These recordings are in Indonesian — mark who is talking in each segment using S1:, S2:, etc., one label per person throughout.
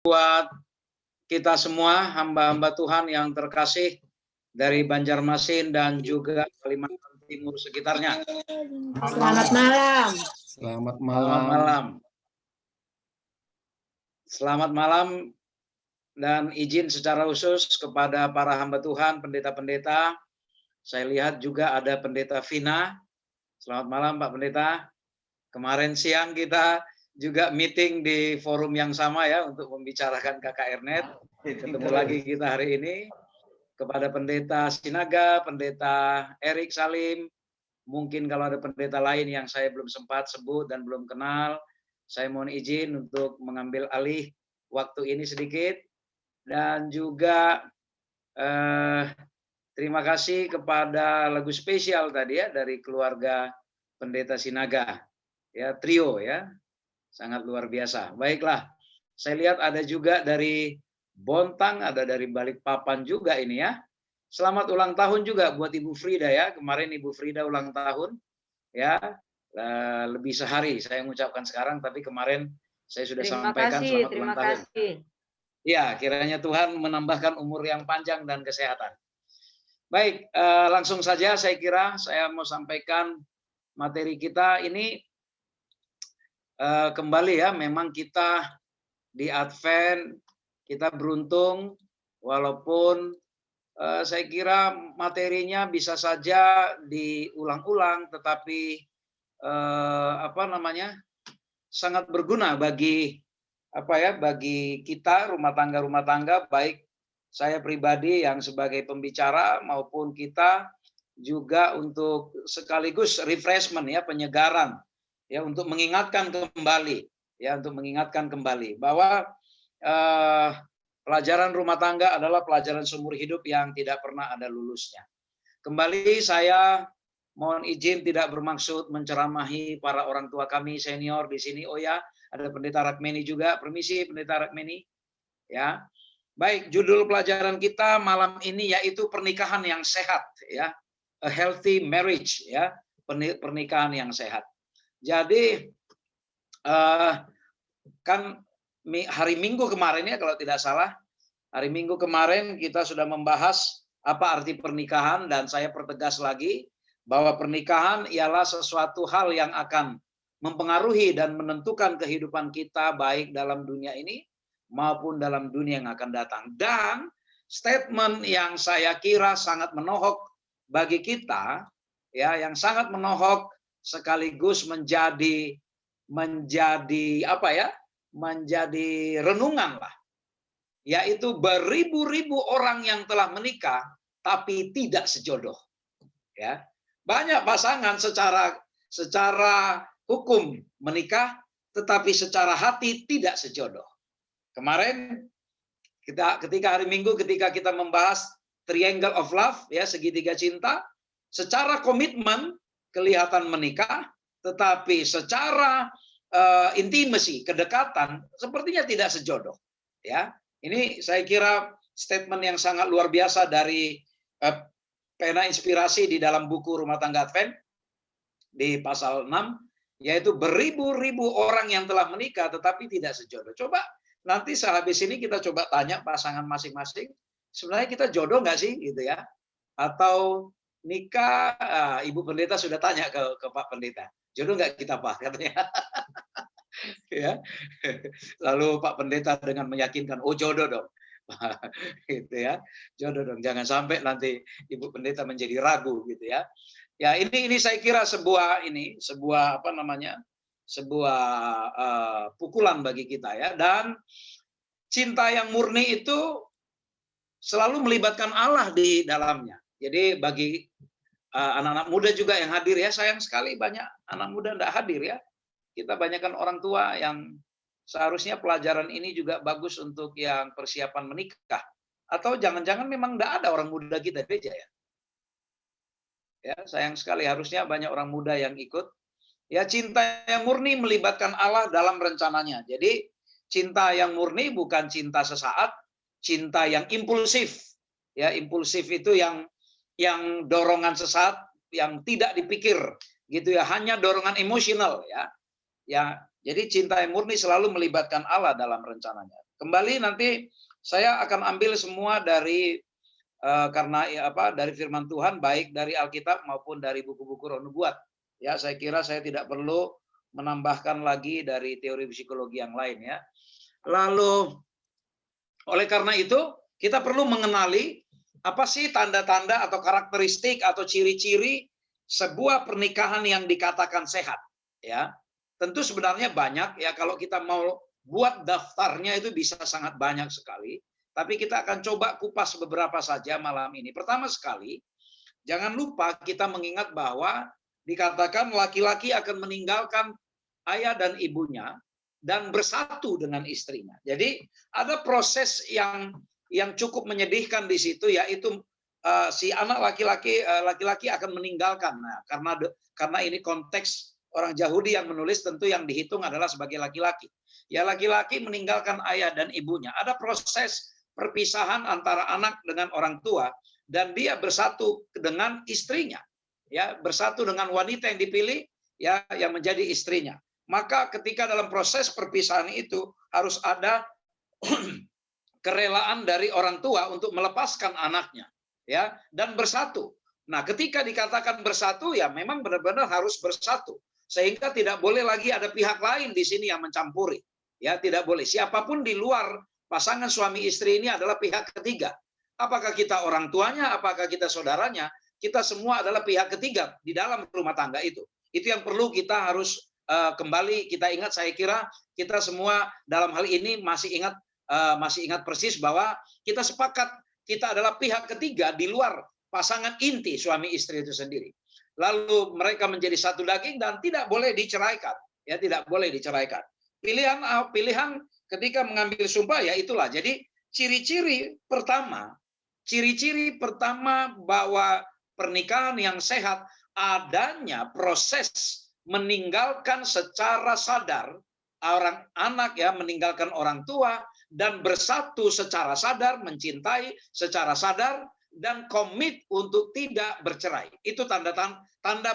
S1: buat kita semua hamba-hamba Tuhan yang terkasih dari Banjarmasin dan juga Kalimantan Timur sekitarnya.
S2: Selamat malam.
S3: Selamat
S1: Selamat
S3: malam.
S1: malam. Selamat malam dan izin secara khusus kepada para hamba Tuhan, pendeta-pendeta. Saya lihat juga ada pendeta Vina. Selamat malam Pak Pendeta. Kemarin siang kita juga meeting di forum yang sama ya untuk membicarakan KKRNet. Ketemu lagi kita hari ini. Kepada pendeta Sinaga, pendeta Erik Salim, mungkin kalau ada pendeta lain yang saya belum sempat sebut dan belum kenal, saya mohon izin untuk mengambil alih waktu ini sedikit. Dan juga terima kasih kepada lagu spesial tadi ya dari keluarga pendeta Sinaga, ya trio ya, sangat luar biasa. Baiklah, saya lihat ada juga dari Bontang, ada dari Balikpapan juga ini ya. Selamat ulang tahun juga buat Ibu Frida ya. Kemarin Ibu Frida ulang tahun ya. Lebih sehari saya mengucapkan sekarang, tapi kemarin saya sudah sampaikan selamat ulang tahun. Ya, kiranya Tuhan menambahkan umur yang panjang dan kesehatan. Baik, langsung saja saya kira saya mau sampaikan materi kita ini kembali ya. Memang kita di Advent kita beruntung walaupun saya kira materinya bisa saja diulang-ulang, tetapi sangat berguna bagi bagi kita rumah tangga, baik saya pribadi yang sebagai pembicara maupun kita juga untuk sekaligus refreshment ya, penyegaran ya, untuk mengingatkan kembali bahwa pelajaran rumah tangga adalah pelajaran seumur hidup yang tidak pernah ada lulusnya. Kembali saya mohon izin tidak bermaksud menceramahi para orang tua kami senior di sini. Oh ya, ada Pendeta Rakmeni juga. Permisi Pendeta Rakmeni. Ya. Baik, judul pelajaran kita malam ini yaitu pernikahan yang sehat ya. A healthy marriage ya. Pernikahan yang sehat. Jadi kan hari Minggu kemarin ya kalau tidak salah, hari Minggu kemarin kita sudah membahas apa arti pernikahan, dan saya pertegas lagi bahwa pernikahan ialah sesuatu hal yang akan mempengaruhi dan menentukan kehidupan kita baik dalam dunia ini maupun dalam dunia yang akan datang. Dan statement yang saya kira sangat menohok bagi kita ya, yang sangat menohok sekaligus menjadi menjadi renungan lah, yaitu beribu-ribu orang yang telah menikah tapi tidak sejodoh ya. Banyak pasangan secara hukum menikah tetapi secara hati tidak sejodoh. Kemarin ketika hari Minggu ketika kita membahas triangle of love ya, segitiga cinta, secara komitmen kelihatan menikah tetapi secara intimacy, kedekatan sepertinya tidak sejodoh ya. Ini saya kira statement yang sangat luar biasa dari pena inspirasi di dalam buku Rumah Tangga Advent di pasal 6, yaitu beribu-ribu orang yang telah menikah tetapi tidak sejodoh. Coba nanti sehabis ini kita coba tanya pasangan masing-masing, sebenarnya kita jodoh nggak sih gitu ya? Atau nikah, Ibu Pendeta sudah tanya ke Pak Pendeta, jodoh nggak kita Pak katanya. Ya. Lalu Pak Pendeta dengan meyakinkan, oh jodoh dong. Gitu ya. Jodoh dong, jangan sampai nanti Ibu Pendeta menjadi ragu gitu ya. Ya, ini saya kira sebuah pukulan bagi kita ya. Dan cinta yang murni itu selalu melibatkan Allah di dalamnya. Jadi bagi anak-anak muda juga yang hadir ya, sayang sekali banyak anak muda tidak hadir ya. Kita banyakkan orang tua yang seharusnya pelajaran ini juga bagus untuk yang persiapan menikah. Atau jangan-jangan memang tidak ada orang muda kita gereja ya. Ya, sayang sekali, harusnya banyak orang muda yang ikut. Ya, cinta yang murni melibatkan Allah dalam rencananya. Jadi cinta yang murni bukan cinta sesaat, cinta yang impulsif. Ya, impulsif itu yang dorongan sesaat, yang tidak dipikir gitu ya, hanya dorongan emosional ya. Ya, jadi cinta yang murni selalu melibatkan Allah dalam rencananya. Kembali nanti saya akan ambil semua dari karena dari firman Tuhan, baik dari Alkitab maupun dari buku-buku Roh Nubuat. Ya, saya kira saya tidak perlu menambahkan lagi dari teori psikologi yang lain ya. Lalu oleh karena itu kita perlu mengenali apa sih tanda-tanda atau karakteristik atau ciri-ciri sebuah pernikahan yang dikatakan sehat ya. Tentu sebenarnya banyak ya, kalau kita mau buat daftarnya itu bisa sangat banyak sekali, tapi kita akan coba kupas beberapa saja malam ini. Pertama sekali, jangan lupa kita mengingat bahwa dikatakan laki-laki akan meninggalkan ayah dan ibunya dan bersatu dengan istrinya. Jadi ada proses yang cukup menyedihkan di situ, yaitu si anak laki-laki akan meninggalkan. Nah, karena ini konteks orang Yahudi yang menulis, tentu yang dihitung adalah sebagai laki-laki. Ya, laki-laki meninggalkan ayah dan ibunya. Ada proses perpisahan antara anak dengan orang tua, dan dia bersatu dengan istrinya. Ya, bersatu dengan wanita yang dipilih ya, yang menjadi istrinya. Maka ketika dalam proses perpisahan itu harus ada kerelaan dari orang tua untuk melepaskan anaknya ya, dan bersatu. Nah, ketika dikatakan bersatu ya memang benar-benar harus bersatu. Sehingga tidak boleh lagi ada pihak lain di sini yang mencampuri. Ya, tidak boleh. Siapapun di luar pasangan suami istri ini adalah pihak ketiga. Apakah kita orang tuanya, apakah kita saudaranya, kita semua adalah pihak ketiga di dalam rumah tangga itu. Itu yang perlu kita harus kembali kita ingat. Saya kira kita semua dalam hal ini masih ingat persis bahwa kita sepakat kita adalah pihak ketiga di luar pasangan inti suami istri itu sendiri. Lalu mereka menjadi satu daging dan tidak boleh diceraikan, ya, tidak boleh diceraikan. Pilihan ketika mengambil sumpah ya itulah. Jadi ciri-ciri pertama bahwa pernikahan yang sehat adanya proses meninggalkan secara sadar orang anak ya, meninggalkan orang tua dan bersatu secara sadar, mencintai secara sadar dan komit untuk tidak bercerai. Itu tanda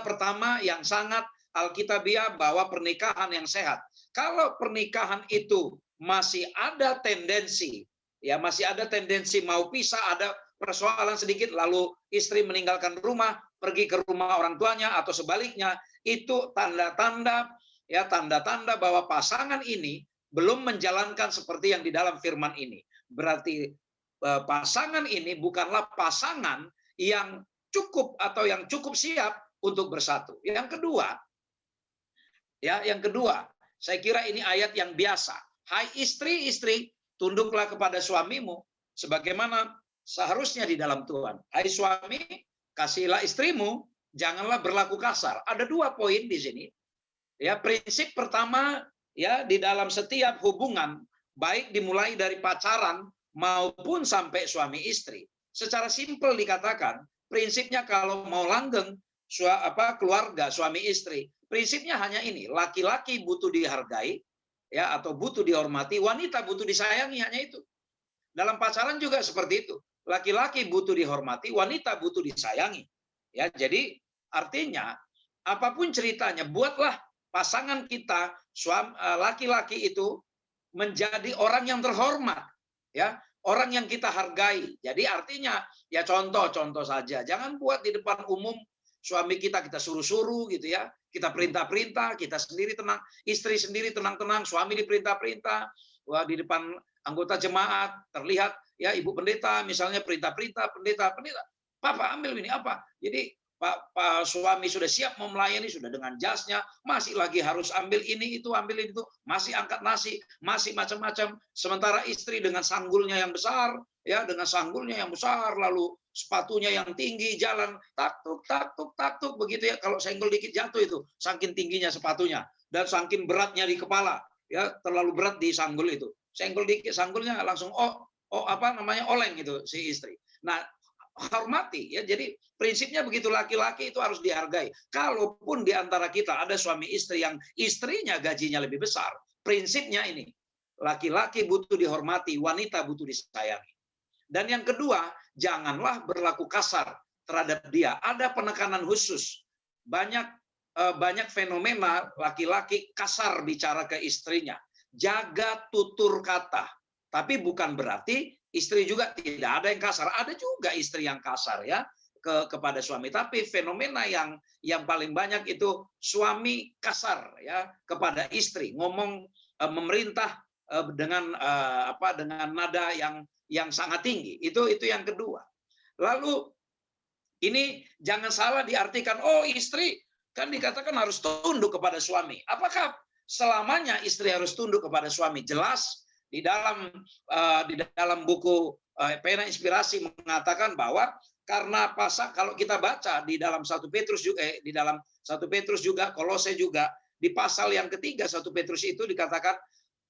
S1: pertama yang sangat alkitabiah bahwa pernikahan yang sehat. Kalau pernikahan itu masih ada tendensi mau pisah, ada persoalan sedikit lalu istri meninggalkan rumah, pergi ke rumah orang tuanya atau sebaliknya, itu tanda-tanda bahwa pasangan ini belum menjalankan seperti yang di dalam firman ini. Berarti pasangan ini bukanlah pasangan yang cukup atau yang cukup siap untuk bersatu. Yang kedua, saya kira ini ayat yang biasa. Hai istri-istri, tunduklah kepada suamimu sebagaimana seharusnya di dalam Tuhan. Hai suami, kasihilah istrimu, janganlah berlaku kasar. Ada 2 poin di sini. Ya, prinsip pertama ya, di dalam setiap hubungan, baik dimulai dari pacaran maupun sampai suami istri, secara simpel dikatakan, prinsipnya kalau mau langgeng keluarga suami istri, prinsipnya hanya ini: laki-laki butuh dihargai ya, atau butuh dihormati, wanita butuh disayangi, hanya itu. Dalam pacaran juga seperti itu. Laki-laki butuh dihormati, wanita butuh disayangi. Ya, jadi artinya apapun ceritanya, buatlah pasangan kita, laki-laki itu menjadi orang yang terhormat, ya, orang yang kita hargai. Jadi artinya ya contoh saja, jangan buat di depan umum suami kita suruh-suruh gitu ya, kita perintah-perintah, kita sendiri tenang, istri sendiri tenang-tenang, suami diperintah-perintah. Wah, di depan anggota jemaat terlihat ya, ibu pendeta misalnya perintah-perintah, pendeta, Papa ambil ini apa? Jadi Pak suami sudah siap mau melayani, sudah dengan jasnya, masih lagi harus ambil ini itu, masih angkat nasi, masih macam-macam. Sementara istri dengan sanggulnya yang besar, ya, lalu sepatunya yang tinggi, jalan taktuk begitu ya. Kalau senggol dikit jatuh itu, saking tingginya sepatunya dan saking beratnya di kepala, ya, terlalu berat di sanggul itu. Senggol dikit sanggulnya langsung oleng itu si istri. Nah, hormati ya. Jadi prinsipnya begitu, laki-laki itu harus dihargai. Kalaupun di antara kita ada suami istri yang istrinya gajinya lebih besar, prinsipnya ini: laki-laki butuh dihormati, wanita butuh disayangi. Dan yang kedua, janganlah berlaku kasar terhadap dia. Ada penekanan khusus. Banyak fenomena laki-laki kasar bicara ke istrinya. Jaga tutur kata. Tapi bukan berarti istri juga tidak ada yang kasar. Ada juga istri yang kasar ya kepada suami. Tapi fenomena yang paling banyak itu suami kasar ya kepada istri, ngomong memerintah dengan nada yang sangat tinggi. Itu yang kedua. Lalu ini jangan salah diartikan, oh istri kan dikatakan harus tunduk kepada suami. Apakah selamanya istri harus tunduk kepada suami? Jelas di dalam buku Pena Inspirasi mengatakan bahwa karena kalau kita baca di dalam 1 Petrus juga di dalam 1 Petrus juga, Kolose juga, di pasal yang ketiga 1 Petrus itu dikatakan,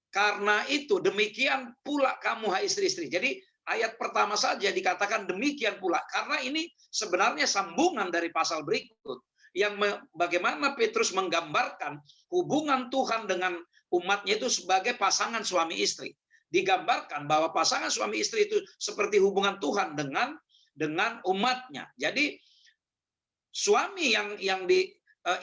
S1: karena itu demikian pula kamu hai istri-istri. Jadi ayat pertama saja dikatakan demikian pula, karena ini sebenarnya sambungan dari pasal berikut yang bagaimana Petrus menggambarkan hubungan Tuhan dengan umatnya itu sebagai pasangan suami istri. Digambarkan bahwa pasangan suami istri itu seperti hubungan Tuhan dengan umatnya. Jadi suami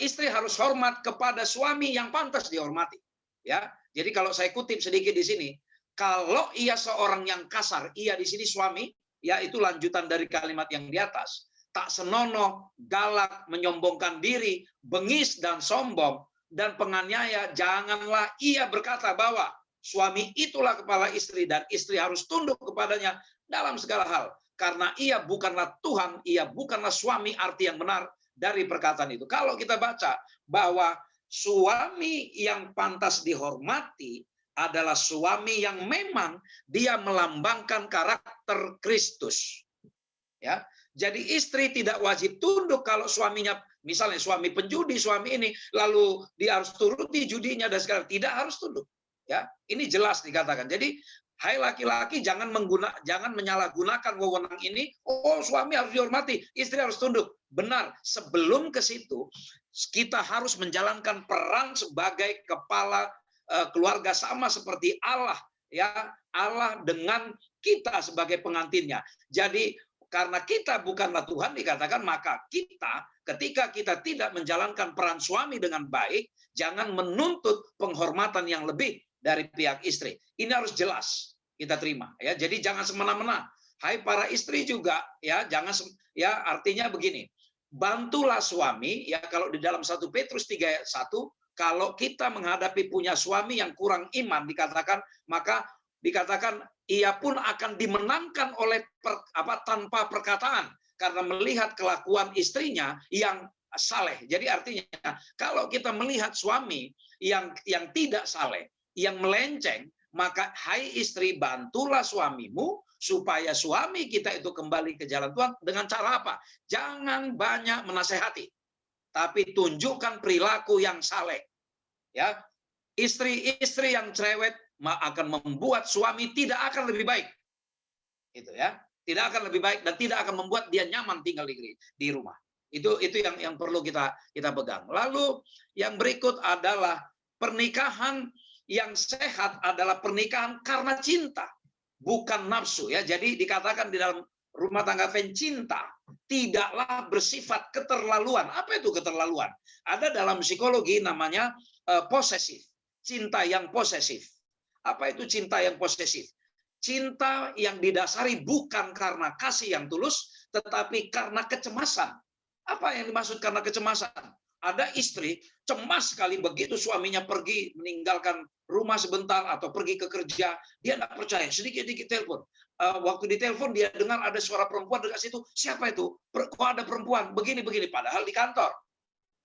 S1: istri harus hormat kepada suami yang pantas dihormati. Ya, jadi kalau saya kutip sedikit di sini, kalau ia seorang yang kasar, ia di sini suami, ya itu lanjutan dari kalimat yang di atas. Tak senonoh, galak, menyombongkan diri, bengis dan sombong, dan penganiaya, janganlah ia berkata bahwa suami itulah kepala istri dan istri harus tunduk kepadanya dalam segala hal. Karena ia bukanlah Tuhan, ia bukanlah suami arti yang benar dari perkataan itu. Kalau kita baca bahwa suami yang pantas dihormati adalah suami yang memang dia melambangkan karakter Kristus. Ya, jadi istri tidak wajib tunduk kalau suaminya, misalnya suami penjudi, suami ini, lalu dia harus turuti judinya dan segala, tidak harus tunduk. Ya, ini jelas dikatakan. Jadi, hai laki-laki jangan menyalahgunakan wewenang ini. Oh, suami harus dihormati, istri harus tunduk. Benar, sebelum ke situ kita harus menjalankan peran sebagai kepala keluarga sama seperti Allah, ya, Allah dengan kita sebagai pengantinnya. Jadi karena kita bukanlah Tuhan dikatakan, maka kita ketika kita tidak menjalankan peran suami dengan baik, jangan menuntut penghormatan yang lebih dari pihak istri. Ini harus jelas kita terima, ya. Jadi jangan semena-mena. Hai para istri juga, ya, jangan ya, artinya begini. Bantulah suami, ya, kalau di dalam 1 Petrus 3 ayat 1, kalau kita menghadapi punya suami yang kurang iman dikatakan, maka dikatakan ia pun akan dimenangkan oleh tanpa perkataan karena melihat kelakuan istrinya yang saleh. Jadi artinya kalau kita melihat suami yang tidak saleh, yang melenceng, maka hai istri, bantulah suamimu supaya suami kita itu kembali ke jalan Tuhan. Dengan cara apa? Jangan banyak menasehati, tapi tunjukkan perilaku yang saleh. Ya, istri-istri yang cerewet akan membuat suami tidak akan lebih baik. Itu ya, tidak akan lebih baik dan tidak akan membuat dia nyaman tinggal di rumah. Itu yang perlu kita pegang. Lalu yang berikut adalah pernikahan yang sehat adalah pernikahan karena cinta, bukan nafsu, ya. Jadi dikatakan di dalam rumah tangga cinta tidaklah bersifat keterlaluan. Apa itu keterlaluan? Ada dalam psikologi namanya posesif. Cinta yang posesif. Apa itu cinta yang posesif? Cinta yang didasari bukan karena kasih yang tulus, tetapi karena kecemasan. Apa yang dimaksud karena kecemasan? Ada istri cemas sekali begitu suaminya pergi meninggalkan rumah sebentar atau pergi ke kerja, dia tidak percaya, sedikit-sedikit telepon. Waktu ditelepon dia dengar ada suara perempuan dekat situ. Siapa itu? Kok ada perempuan? Begini-begini, padahal di kantor.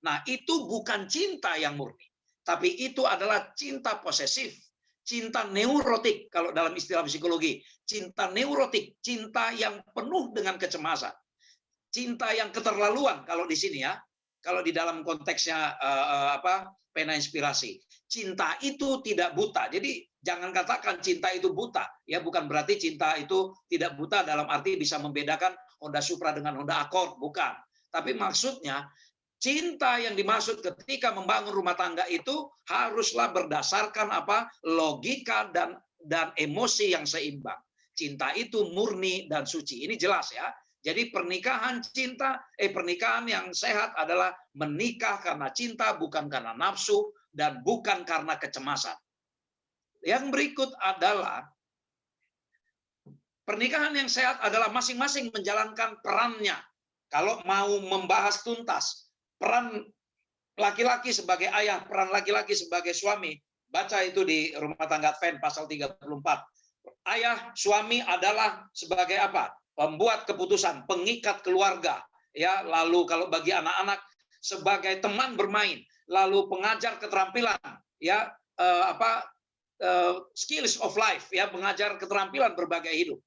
S1: Nah, itu bukan cinta yang murni, tapi itu adalah cinta posesif, cinta neurotik kalau dalam istilah psikologi. Cinta neurotik, cinta yang penuh dengan kecemasan. Cinta yang keterlaluan kalau di sini, ya. Kalau di dalam konteksnya Pena Inspirasi, cinta itu tidak buta. Jadi jangan katakan cinta itu buta, ya, bukan berarti cinta itu tidak buta dalam arti bisa membedakan Honda Supra dengan Honda Accord, bukan. Tapi maksudnya cinta yang dimaksud ketika membangun rumah tangga itu haruslah berdasarkan logika dan emosi yang seimbang. Cinta itu murni dan suci. Ini jelas, ya. Jadi pernikahan yang sehat adalah menikah karena cinta, bukan karena nafsu dan bukan karena kecemasan. Yang berikut adalah pernikahan yang sehat adalah masing-masing menjalankan perannya. Kalau mau membahas tuntas peran laki-laki sebagai ayah, peran laki-laki sebagai suami, baca itu di Rumah Tangga Advent pasal 34. Ayah, suami adalah sebagai apa? Pembuat keputusan, pengikat keluarga, ya. Lalu kalau bagi anak-anak sebagai teman bermain, lalu pengajar keterampilan, ya, skills of life, ya, mengajar keterampilan berbagai hidup,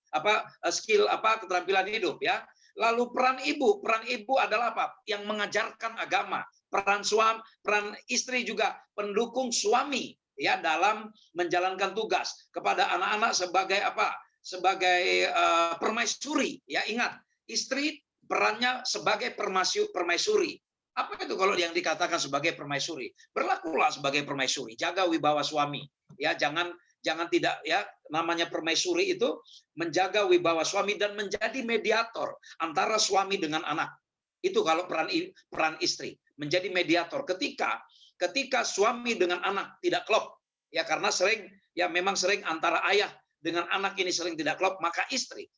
S1: keterampilan hidup, ya. Lalu peran ibu adalah apa? Yang mengajarkan agama. Peran istri juga pendukung suami, ya, dalam menjalankan tugas kepada anak-anak sebagai apa? Sebagai permaisuri, ya. Ingat, istri perannya sebagai permaisuri. Apa itu kalau yang dikatakan sebagai permaisuri? Berlakulah sebagai permaisuri, jaga wibawa suami, ya. Jangan tidak, ya, namanya permaisuri itu menjaga wibawa suami dan menjadi mediator antara suami dengan anak. Itu kalau peran istri, menjadi mediator ketika suami dengan anak tidak klop, ya, karena memang sering antara ayah dengan anak ini sering tidak klop, maka istri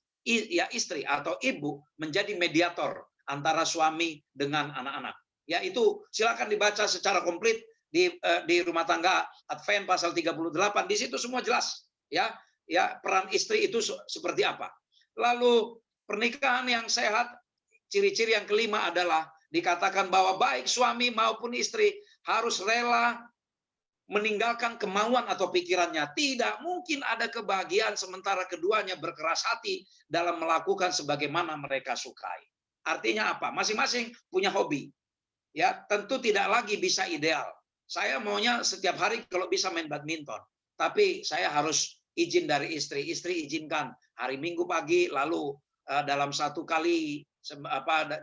S1: atau ibu menjadi mediator antara suami dengan anak-anak. Ya, itu silakan dibaca secara komplit di Rumah Tangga Advent pasal 38. Di situ semua jelas, ya. Ya, peran istri itu seperti apa. Lalu pernikahan yang sehat, ciri-ciri yang kelima adalah dikatakan bahwa baik suami maupun istri harus rela meninggalkan kemauan atau pikirannya. Tidak mungkin ada kebahagiaan sementara keduanya berkeras hati dalam melakukan sebagaimana mereka sukai. Artinya apa? Masing-masing punya hobi. Ya, tentu tidak lagi bisa ideal. Saya maunya setiap hari kalau bisa main badminton, tapi saya harus izin dari istri. Istri izinkan hari Minggu pagi, lalu dalam satu kali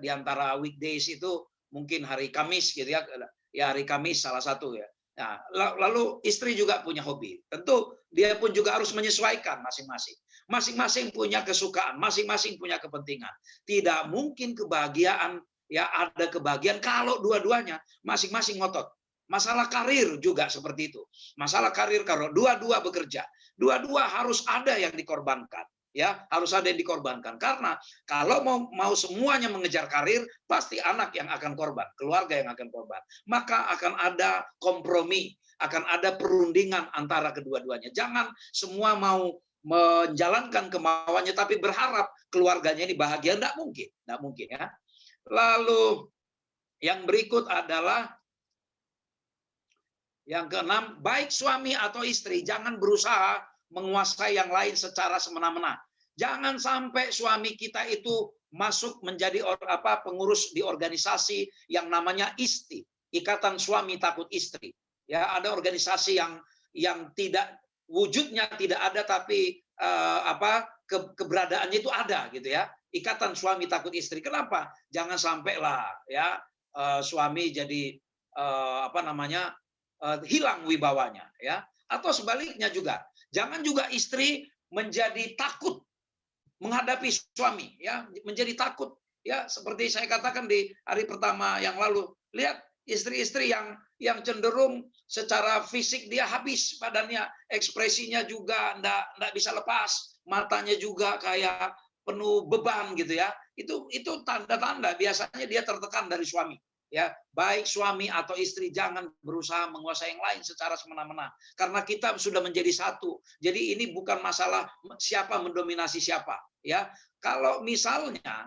S1: di antara weekdays itu mungkin hari Kamis, gitu, ya. Ya, hari Kamis salah satu, ya. Nah, lalu istri juga punya hobi. Tentu dia pun juga harus menyesuaikan masing-masing. Masing-masing punya kesukaan, masing-masing punya kepentingan. Tidak mungkin kebahagiaan, ya, ada kebahagiaan kalau dua-duanya masing-masing ngotot. Masalah karir juga seperti itu. Masalah karir kalau dua-dua bekerja, dua-dua harus ada yang dikorbankan, ya, harus ada yang dikorbankan. Karena kalau mau semuanya mengejar karir, pasti anak yang akan korban, keluarga yang akan korban. Maka akan ada kompromi, akan ada perundingan antara kedua-duanya. Jangan semua mau menjalankan kemauannya tapi berharap keluarganya ini bahagia. Tidak mungkin, ya. Lalu yang berikut adalah yang keenam, baik suami atau istri jangan berusaha menguasai yang lain secara semena-mena. Jangan sampai suami kita itu masuk menjadi pengurus di organisasi yang namanya ISTI, Ikatan Suami Takut Istri. Ya, ada organisasi yang tidak, wujudnya tidak ada, tapi keberadaannya itu ada, gitu, ya. Ikatan Suami Takut Istri. Kenapa? Jangan sampailah, ya, suami jadi hilang wibawanya, ya. Atau sebaliknya juga, jangan juga istri menjadi takut menghadapi suami, ya, menjadi takut, ya, seperti saya katakan di hari pertama yang lalu. Lihat istri-istri yang cenderung secara fisik dia habis badannya, ekspresinya juga enggak bisa lepas, matanya juga kayak penuh beban, gitu, ya. Itu tanda-tanda biasanya dia tertekan dari suami. Ya, baik suami atau istri jangan berusaha menguasai yang lain secara semena-mena, karena kita sudah menjadi satu. Jadi ini bukan masalah siapa mendominasi siapa, ya. Kalau misalnya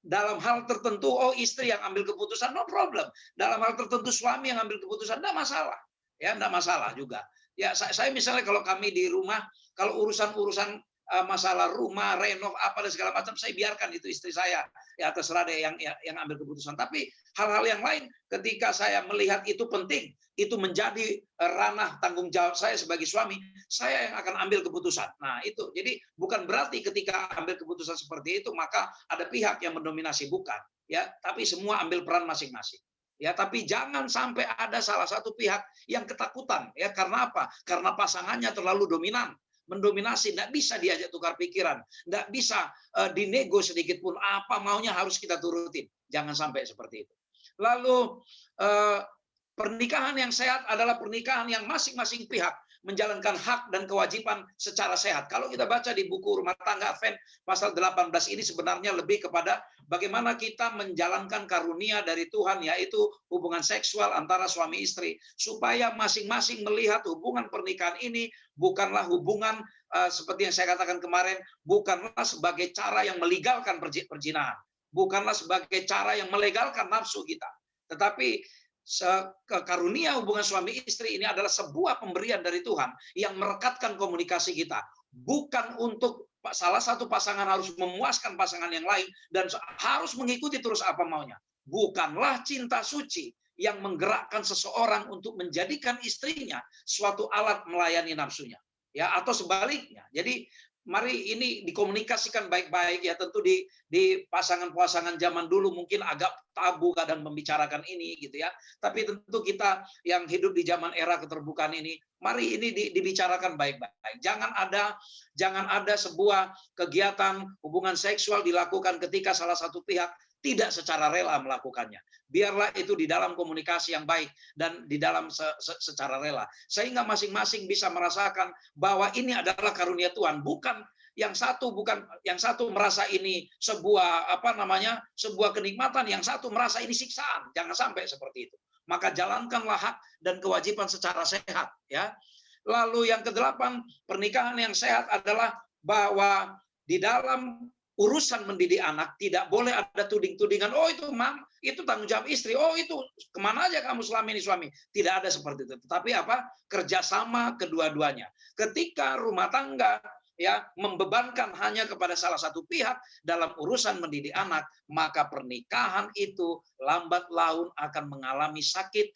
S1: dalam hal tertentu, istri yang ambil keputusan, no problem. Dalam hal tertentu suami yang ambil keputusan, enggak masalah, ya, enggak masalah juga. Ya, saya misalnya kalau kami di rumah, kalau urusan masalah rumah, renov, apa dan segala macam, saya biarkan itu istri saya, ya, terserah deh yang ambil keputusan. Tapi hal-hal yang lain, ketika saya melihat itu penting, itu menjadi ranah tanggung jawab saya sebagai suami, saya yang akan ambil keputusan. Nah, itu. Jadi bukan berarti ketika ambil keputusan seperti itu maka ada pihak yang mendominasi, bukan, ya. Tapi semua ambil peran masing-masing. Ya, tapi jangan sampai ada salah satu pihak yang ketakutan, ya. Karena apa? Karena pasangannya terlalu dominan, mendominasi, tidak bisa diajak tukar pikiran, tidak bisa dinego sedikit pun, apa maunya harus kita turutin. Jangan sampai seperti itu. Lalu pernikahan yang sehat adalah pernikahan yang masing-masing pihak menjalankan hak dan kewajiban secara sehat. Kalau kita baca di buku Rumah Tangga Advent pasal 18 ini sebenarnya lebih kepada bagaimana kita menjalankan karunia dari Tuhan, yaitu hubungan seksual antara suami istri, supaya masing-masing melihat hubungan pernikahan ini bukanlah hubungan seperti yang saya katakan kemarin, bukanlah sebagai cara yang melegalkan perzinahan, bukanlah sebagai cara yang melegalkan nafsu kita, tetapi karunia hubungan suami istri ini adalah sebuah pemberian dari Tuhan yang merekatkan komunikasi kita. Bukan untuk salah satu pasangan harus memuaskan pasangan yang lain dan harus mengikuti terus apa maunya. Bukanlah cinta suci yang menggerakkan seseorang untuk menjadikan istrinya suatu alat melayani nafsunya, ya, atau sebaliknya. Jadi mari ini dikomunikasikan baik-baik, ya. Tentu di pasangan-pasangan zaman dulu mungkin agak tabu kadang membicarakan ini gitu ya. Tapi tentu kita yang hidup di zaman era keterbukaan ini, mari ini dibicarakan baik-baik. Jangan ada sebuah kegiatan hubungan seksual dilakukan ketika salah satu pihak tidak secara rela melakukannya. Biarlah itu di dalam komunikasi yang baik dan di dalam secara rela. Sehingga masing-masing bisa merasakan bahwa ini adalah karunia Tuhan. Bukan yang satu merasa ini sebuah sebuah kenikmatan, yang satu merasa ini siksaan. Jangan sampai seperti itu. Maka jalankanlah hak dan kewajiban secara sehat, ya. Lalu yang ke-8, pernikahan yang sehat adalah bahwa di dalam urusan mendidik anak tidak boleh ada tuding-tudingan. Oh itu tanggung jawab istri. Oh itu kemana aja kamu selama ini suami. Tidak ada seperti itu. Tetapi kerjasama kedua-duanya. Ketika rumah tangga ya membebankan hanya kepada salah satu pihak dalam urusan mendidik anak, maka pernikahan itu lambat laun akan mengalami sakit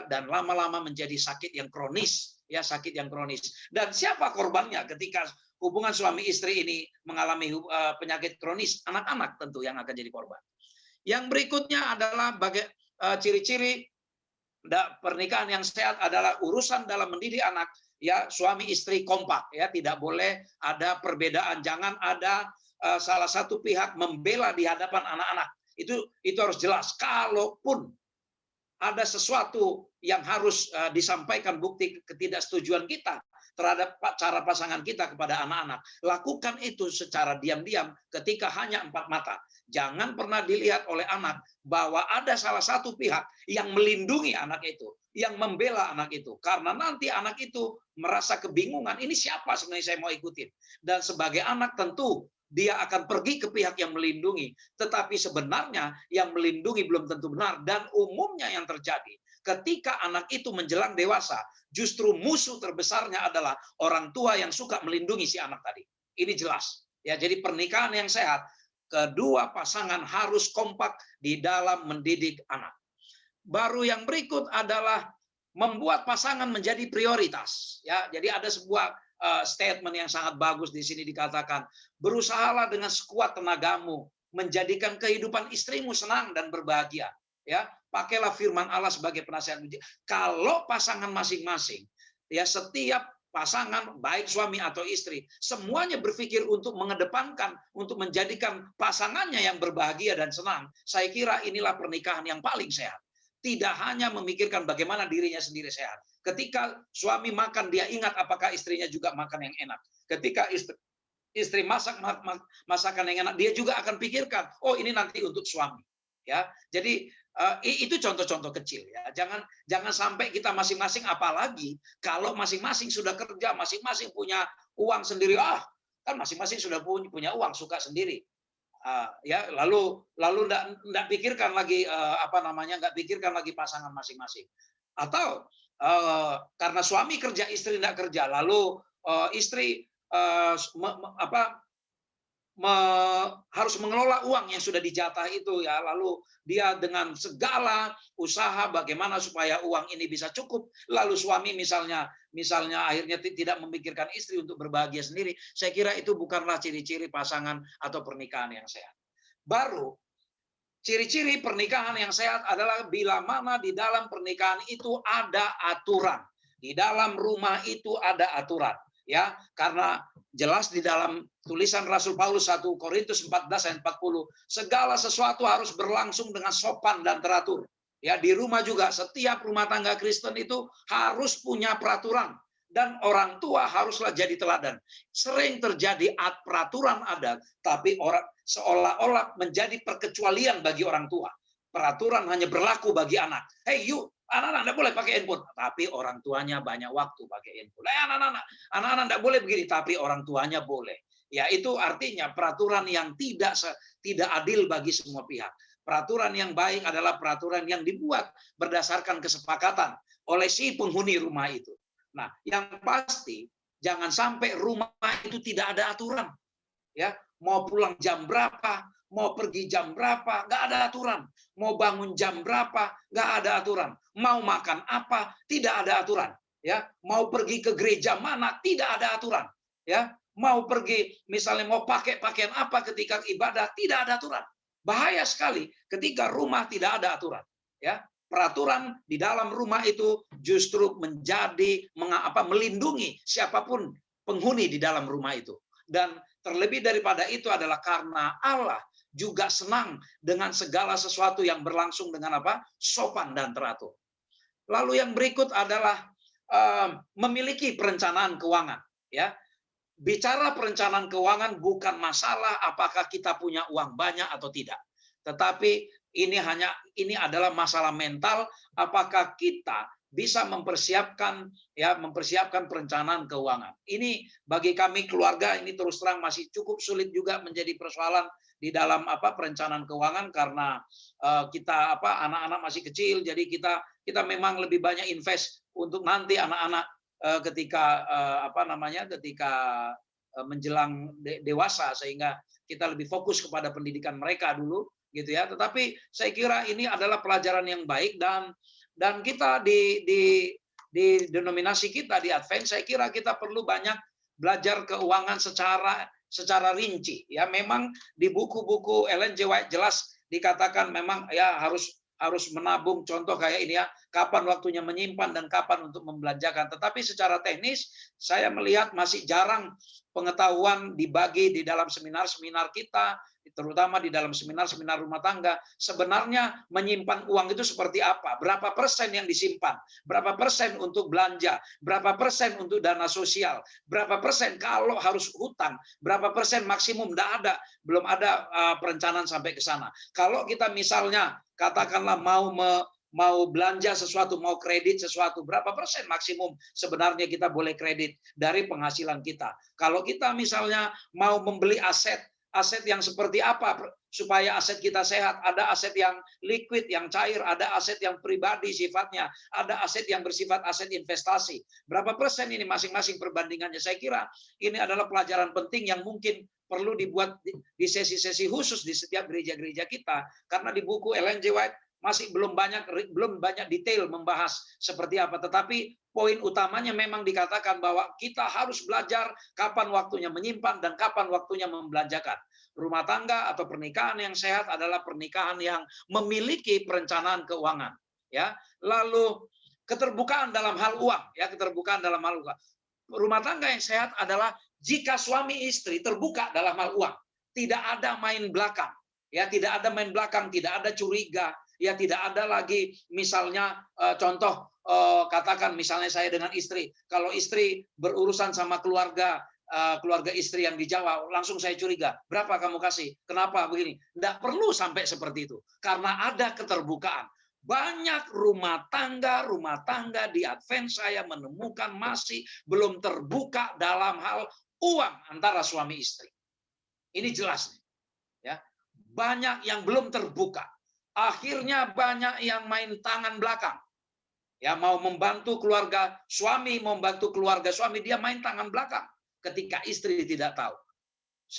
S1: dan lama-lama menjadi sakit yang kronis, ya, sakit yang kronis. Dan siapa korbannya ketika hubungan suami istri ini mengalami penyakit kronis? Anak-anak tentu yang akan jadi korban. Yang berikutnya adalah ciri-ciri pernikahan yang sehat adalah urusan dalam mendidik anak, ya, suami istri kompak, ya, tidak boleh ada perbedaan, jangan ada salah satu pihak membela di hadapan anak-anak. Itu harus jelas. Kalaupun ada sesuatu yang harus disampaikan bukti ketidaksetujuan kita terhadap cara pasangan kita kepada anak-anak, lakukan itu secara diam-diam ketika hanya 4 mata. Jangan pernah dilihat oleh anak bahwa ada salah satu pihak yang melindungi anak itu, yang membela anak itu, karena nanti anak itu merasa kebingungan, ini siapa sebenarnya saya mau ikutin. Dan sebagai anak tentu dia akan pergi ke pihak yang melindungi, tetapi sebenarnya yang melindungi belum tentu benar. Dan umumnya yang terjadi ketika anak itu menjelang dewasa, justru musuh terbesarnya adalah orang tua yang suka melindungi si anak tadi. Ini jelas. Ya, jadi pernikahan yang sehat, kedua pasangan harus kompak di dalam mendidik anak. Baru yang berikut adalah membuat pasangan menjadi prioritas. Ya, jadi ada sebuah statement yang sangat bagus di sini dikatakan, berusahalah dengan sekuat tenagamu menjadikan kehidupan istrimu senang dan berbahagia. Ya, pakailah firman Allah sebagai penasihat. Kalau pasangan masing-masing, ya, setiap pasangan baik suami atau istri semuanya berpikir untuk mengedepankan, untuk menjadikan pasangannya yang berbahagia dan senang, saya kira inilah pernikahan yang paling sehat. Tidak hanya memikirkan bagaimana dirinya sendiri sehat. Ketika suami makan, dia ingat apakah istrinya juga makan yang enak. Ketika istri masak masakan yang enak, dia juga akan pikirkan, oh ini nanti untuk suami. Ya, jadi itu contoh-contoh kecil, ya. Jangan sampai kita masing-masing, apalagi kalau masing-masing sudah kerja, masing-masing punya uang sendiri. Kan masing-masing sudah punya uang, suka sendiri. Ya, lalu enggak pikirkan lagi enggak pikirkan lagi pasangan masing-masing. Atau karena suami kerja, istri enggak kerja, lalu istri harus mengelola uang yang sudah dijatah itu, ya, lalu dia dengan segala usaha bagaimana supaya uang ini bisa cukup, lalu suami misalnya akhirnya tidak memikirkan istri untuk berbahagia sendiri. Saya kira itu bukanlah ciri-ciri pasangan atau pernikahan yang sehat. Baru ciri-ciri pernikahan yang sehat adalah bila mana di dalam pernikahan itu ada aturan, di dalam rumah itu ada aturan, ya, karena jelas di dalam tulisan Rasul Paulus 1 Korintus 14 ayat 40, segala sesuatu harus berlangsung dengan sopan dan teratur. Ya, di rumah juga setiap rumah tangga Kristen itu harus punya peraturan. Dan orang tua haruslah jadi teladan. Sering terjadi peraturan adat, tapi orang seolah-olah menjadi perkecualian bagi orang tua. Peraturan hanya berlaku bagi anak. Hey, anak-anak tidak boleh pakai handphone, tapi orang tuanya banyak waktu pakai handphone. Anak-anak tidak boleh begini, tapi orang tuanya boleh. Ya, itu artinya peraturan yang tidak adil bagi semua pihak. Peraturan yang baik adalah peraturan yang dibuat berdasarkan kesepakatan oleh si penghuni rumah itu. Nah, yang pasti jangan sampai rumah itu tidak ada aturan. Ya, mau pulang jam berapa, mau pergi jam berapa, nggak ada aturan. Mau bangun jam berapa, nggak ada aturan. Mau makan apa, tidak ada aturan. Ya, mau pergi ke gereja mana, tidak ada aturan. Ya, mau pergi misalnya mau pakai pakaian apa ketika ibadah, tidak ada aturan. Bahaya sekali ketika rumah tidak ada aturan. Ya, peraturan di dalam rumah itu justru menjadi melindungi siapapun penghuni di dalam rumah itu. Dan terlebih daripada itu adalah karena Allah juga senang dengan segala sesuatu yang berlangsung dengan sopan dan teratur. Lalu yang berikut adalah memiliki perencanaan keuangan. Ya, bicara perencanaan keuangan bukan masalah apakah kita punya uang banyak atau tidak, tetapi ini adalah masalah mental, apakah kita bisa mempersiapkan perencanaan keuangan. Ini bagi kami keluarga ini terus terang masih cukup sulit juga menjadi persoalan di dalam perencanaan keuangan karena kita anak-anak masih kecil, jadi kita memang lebih banyak invest untuk nanti anak-anak ketika ketika menjelang dewasa, sehingga kita lebih fokus kepada pendidikan mereka dulu gitu ya. Tetapi saya kira ini adalah pelajaran yang baik, dan kita di denominasi kita di Advent, saya kira kita perlu banyak belajar keuangan secara rinci. Ya, memang di buku-buku Ellen G. White jelas dikatakan memang ya harus menabung, contoh kayak ini ya, kapan waktunya menyimpan dan kapan untuk membelanjakan. Tetapi secara teknis saya melihat masih jarang pengetahuan dibagi di dalam seminar-seminar kita, terutama di dalam seminar-seminar rumah tangga. Sebenarnya menyimpan uang itu seperti apa? Berapa persen yang disimpan? Berapa persen untuk belanja? Berapa persen untuk dana sosial? Berapa persen kalau harus hutang? Berapa persen maksimum? Tidak ada, belum ada perencanaan sampai ke sana. Kalau kita misalnya katakanlah mau belanja sesuatu, mau kredit sesuatu, berapa persen maksimum sebenarnya kita boleh kredit dari penghasilan kita? Kalau kita misalnya mau membeli aset yang seperti apa supaya aset kita sehat? Ada aset yang liquid, yang cair, ada aset yang pribadi sifatnya, ada aset yang bersifat aset investasi. Berapa persen ini masing-masing perbandingannya? Saya kira ini adalah pelajaran penting yang mungkin perlu dibuat di sesi-sesi khusus di setiap gereja-gereja kita, karena di buku Ellen G. White masih belum banyak detail membahas seperti apa, tetapi poin utamanya memang dikatakan bahwa kita harus belajar kapan waktunya menyimpan dan kapan waktunya membelanjakan. Rumah tangga atau pernikahan yang sehat adalah pernikahan yang memiliki perencanaan keuangan, ya. Lalu keterbukaan dalam hal uang, ya, keterbukaan dalam hal uang. Rumah tangga yang sehat adalah jika suami istri terbuka dalam hal uang, tidak ada main belakang, ya, tidak ada main belakang, tidak ada curiga. Ya, tidak ada lagi misalnya contoh katakan misalnya saya dengan istri, kalau istri berurusan sama keluarga istri yang di Jawa, langsung saya curiga, berapa kamu kasih? Kenapa begini? Tidak perlu sampai seperti itu, karena ada keterbukaan. Banyak rumah tangga di Advent saya menemukan masih belum terbuka dalam hal uang antara suami istri. Ini jelas, ya. Banyak yang belum terbuka. Akhirnya banyak yang main tangan belakang. Ya, mau membantu keluarga suami, dia main tangan belakang ketika istri tidak tahu.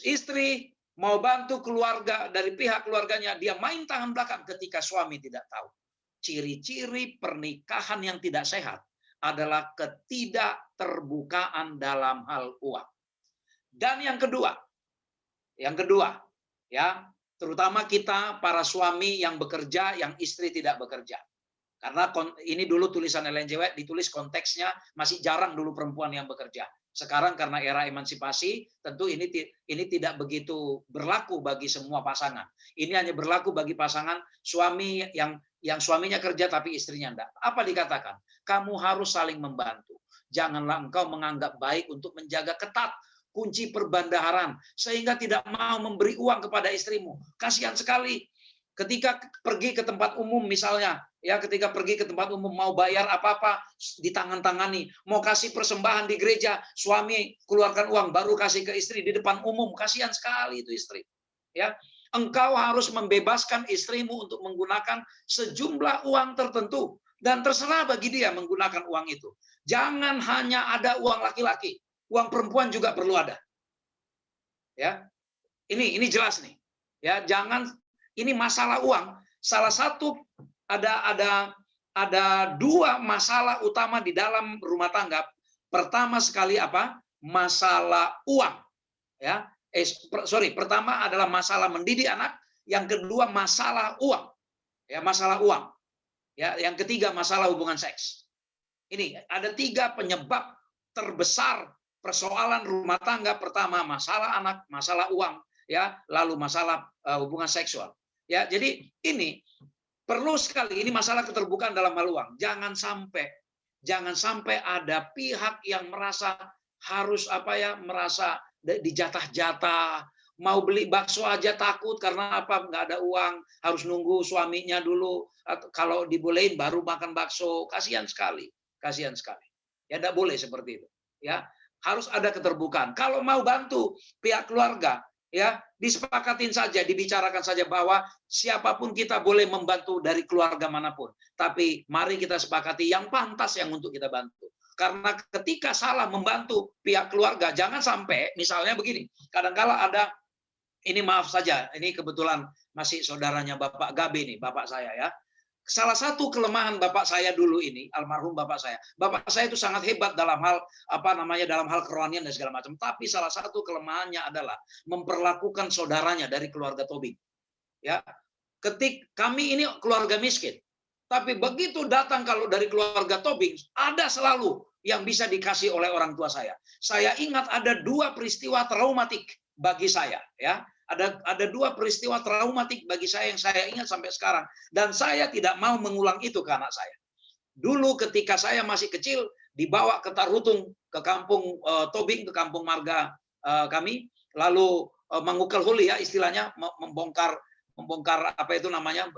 S1: Istri mau bantu keluarga dari pihak keluarganya, dia main tangan belakang ketika suami tidak tahu. Ciri-ciri pernikahan yang tidak sehat adalah ketidakterbukaan dalam hal uang. Dan yang kedua, ya, terutama kita para suami yang bekerja, yang istri tidak bekerja. Karena ini dulu tulisan Ellen G. White ditulis konteksnya masih jarang dulu perempuan yang bekerja. Sekarang karena era emansipasi, tentu ini tidak begitu berlaku bagi semua pasangan. Ini hanya berlaku bagi pasangan suami yang suaminya kerja tapi istrinya enggak. Apa dikatakan? Kamu harus saling membantu. janganlah engkau menganggap baik untuk menjaga ketat kunci perbandaharan sehingga tidak mau memberi uang kepada istrimu. Kasihan sekali ketika pergi ke tempat umum misalnya, ya ketika pergi ke tempat umum mau bayar apa-apa ditangan-tangani, mau kasih persembahan di gereja, suami keluarkan uang baru kasih ke istri di depan umum. Kasihan sekali itu istri. Ya, engkau harus membebaskan istrimu untuk menggunakan sejumlah uang tertentu dan terserah bagi dia menggunakan uang itu. Jangan hanya ada uang laki-laki, uang perempuan juga perlu ada. Ya. Ini jelas nih. Ya, jangan ini masalah uang. Salah satu ada dua masalah utama di dalam rumah tangga. Pertama sekali apa? Masalah uang. Ya. Pertama adalah masalah mendidik anak, yang kedua masalah uang. Ya, masalah uang. Ya, yang ketiga masalah hubungan seks. Ini ada 3 penyebab terbesar persoalan rumah tangga. Pertama masalah anak, masalah uang, ya, lalu masalah hubungan seksual. Ya, jadi ini perlu sekali, ini masalah keterbukaan dalam hal uang. Jangan sampai ada pihak yang merasa harus merasa dijatah-jatah, mau beli bakso aja takut karena apa? Nggak ada uang, harus nunggu suaminya dulu, atau kalau dibolehin baru makan bakso. Kasihan sekali. Ya, tidak boleh seperti itu. Ya, harus ada keterbukaan. Kalau mau bantu pihak keluarga, ya disepakatin saja, dibicarakan saja bahwa siapapun kita boleh membantu dari keluarga manapun. Tapi mari kita sepakati yang pantas yang untuk kita bantu. Karena ketika salah membantu pihak keluarga, jangan sampai misalnya begini. Kadang-kala ada, ini maaf saja, ini kebetulan masih saudaranya Bapak Gabe nih, Bapak saya ya. Salah satu kelemahan bapak saya dulu ini, almarhum bapak saya itu sangat hebat dalam hal dalam hal kerohanian dan segala macam. Tapi salah satu kelemahannya adalah memperlakukan saudaranya dari keluarga Tobing. Ya, kami ini keluarga miskin, tapi begitu datang kalau dari keluarga Tobing, ada selalu yang bisa dikasih oleh orang tua saya. Saya ingat ada 2 peristiwa traumatik bagi saya, ya. Ada 2 peristiwa traumatik bagi saya yang saya ingat sampai sekarang, dan saya tidak mau mengulang itu ke anak saya. Dulu ketika saya masih kecil dibawa ke Tarhutung, ke kampung Tobing, ke kampung marga kami, lalu mengukal huli ya istilahnya, membongkar apa itu namanya,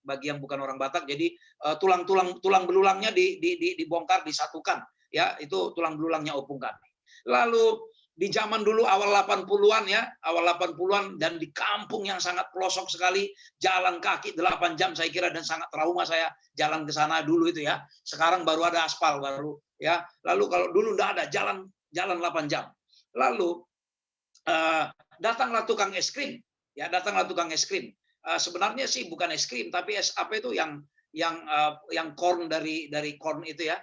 S1: bagi yang bukan orang Batak, jadi tulang belulangnya dibongkar, disatukan, ya itu tulang belulangnya opung kami. Lalu di zaman dulu awal 80-an ya, awal 80-an, dan di kampung yang sangat pelosok sekali, jalan kaki 8 jam saya kira, dan sangat trauma saya jalan ke sana dulu itu ya. Sekarang baru ada aspal baru ya. Lalu kalau dulu enggak ada, jalan 8 jam. Lalu datanglah tukang es krim. Ya, datanglah tukang es krim. Sebenarnya sih bukan es krim, tapi apa itu yang corn dari corn itu ya.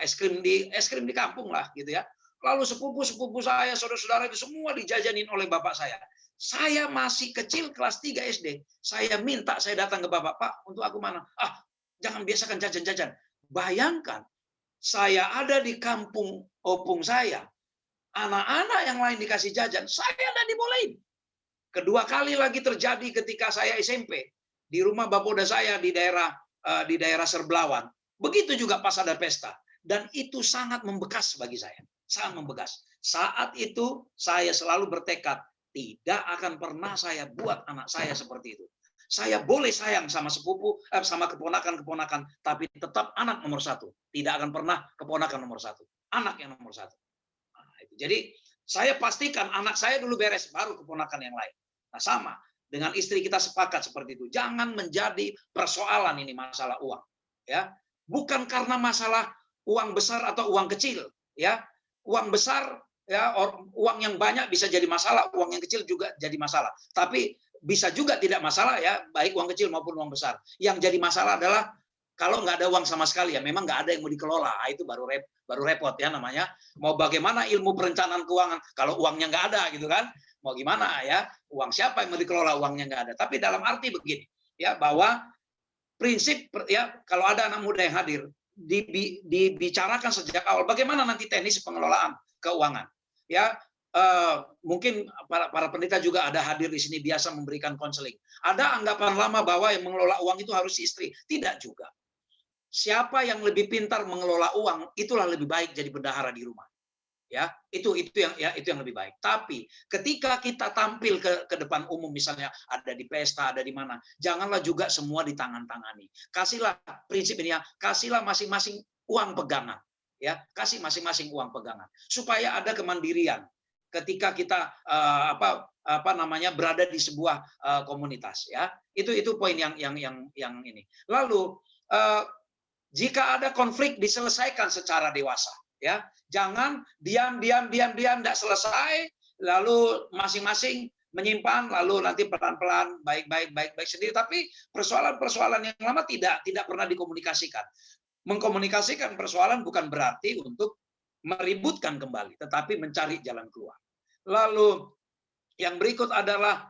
S1: Es krim di kampung lah gitu ya. Lalu sepupu saya, saudara-saudara itu semua dijajanin oleh bapak saya. Saya masih kecil, kelas 3 SD. Saya datang ke bapak, Pak, untuk aku mana? Jangan biasakan jajan-jajan. Bayangkan, saya ada di kampung opung saya. Anak-anak yang lain dikasih jajan, saya tidak dibolehin. Kedua kali lagi terjadi ketika saya SMP. Di rumah bapoda saya di daerah Serblawan. Begitu juga pas ada pesta. Dan itu sangat membekas bagi saya. Sangat membekas. Saat itu saya selalu bertekad, tidak akan pernah saya buat anak saya seperti itu. Saya boleh sayang sama sama keponakan-keponakan, tapi tetap anak nomor 1. Tidak akan pernah keponakan nomor 1. Anak yang nomor 1. Nah, itu. Jadi saya pastikan anak saya dulu beres, baru keponakan yang lain. Nah, sama dengan istri kita sepakat seperti itu. Jangan menjadi persoalan ini masalah uang. Ya, bukan karena masalah uang besar atau uang kecil. Ya, uang besar, ya, uang yang banyak bisa jadi masalah, uang yang kecil juga jadi masalah. Tapi bisa juga tidak masalah ya, baik uang kecil maupun uang besar. Yang jadi masalah adalah kalau nggak ada uang sama sekali ya, memang nggak ada yang mau dikelola. Itu baru repot ya namanya. Mau bagaimana ilmu perencanaan keuangan kalau uangnya nggak ada gitu kan? Mau gimana ya? Uang siapa yang mau dikelola, uangnya nggak ada. Tapi dalam arti begini ya, bahwa prinsip ya, kalau ada anak muda yang hadir, dibicarakan sejak awal bagaimana nanti teknis pengelolaan keuangan ya. Mungkin para pendeta juga ada hadir di sini, biasa memberikan konseling. Ada anggapan lama bahwa yang mengelola uang itu harus istri, tidak juga. siapa yang lebih pintar mengelola uang, itulah lebih baik jadi bendahara di rumah. Ya, itu yang lebih baik. Tapi ketika kita tampil ke depan umum, misalnya ada di pesta, ada di mana, janganlah juga semua ditangan-tangani. Kasihlah prinsip ini ya, kasihlah masing-masing uang pegangan. Ya, kasih masing-masing uang pegangan supaya ada kemandirian ketika kita berada di sebuah komunitas, ya. Itu poin yang ini. Lalu jika ada konflik, diselesaikan secara dewasa, ya. Jangan diam enggak selesai, lalu masing-masing menyimpan, lalu nanti pelan-pelan baik sendiri, tapi persoalan-persoalan yang lama tidak pernah dikomunikasikan. Mengkomunikasikan persoalan bukan berarti untuk meributkan kembali, tetapi mencari jalan keluar. Lalu yang berikut adalah